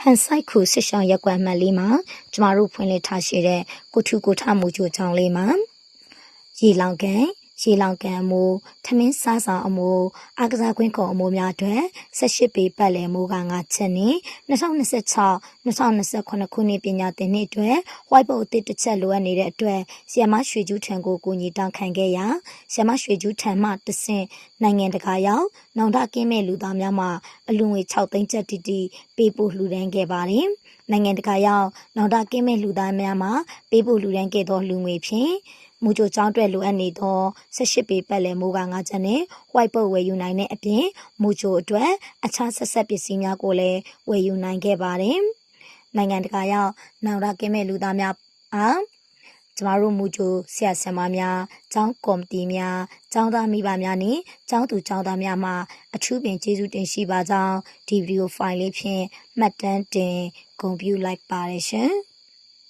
ဟန်ဆိုင်ခုဆစ်ရှောင်းရက်ကွက်မှတ်လေးမှာကျမတို့ဖွင့်လှစ်ထားရှိတဲ့ကိုထူကိုထမှုချိုချောင်းလေးမှာရေလောင်ကန်အမိုးထမင်းစားဆောင်အမိုးအားကစားကွင်းခုံအမိုးများအတွက်18ပေပတ်လည်မိုးက9ချက်နဲ့2026-2028ခုနှစ်ပညာသင်နှစ်အတွက် white board အသစ်တစ်ချက်လိုအပ်နေတဲ့အတွက်ဆီယမရွှေကျူးထံကိုကူညီတောင်းခံခဲ့ရာဆီယမရွှေကျူးထံမှတဆင့်နိုင်ငံတကာရောက်နောင်တကင်းမဲ့လူသားများမှအလူငွေ6သိန်းကျပ်တီပေးပို့လှူဒန်းခဲ့ပါတယ်နိုင်ငံတကာရောက်နောင်တကင်းမဲ့လူသားများမှပေးပို့လှူဒန်းခဲ့သောလူငွေဖြင့်မူချိုကျောင်းအတွက်လိုအပ်နေသော18ပေပတ်လည်မိုးက9ချက်နဲ့ white board ဝယ်ယူနိုင်တဲ့အပြင်မူချိုအတွက်အခြားဆက်ပစ္စည်းများကိုလည်းဝယ်ယူနိုင်ခဲ့ပါတယ်။နိုင်ငံတကာရောက်နောင်တကင်းမဲ့လူသားများအားကျမတို့မူချိုဆရာဆရာမများကျောင်းကော်မတီများကျောင်းသားမိဘများနဲ့ကျောင်းသူကျောင်းသားများမှအထူးပင်ကျေးဇူးတင်ရှိပါကြောင်းဒီဗီဒီယိုဖိုင်လေးဖြင့်မှတ်တမ်းတင်ဂုဏ်ပြုလိုက်ပါတယ်ရှင်။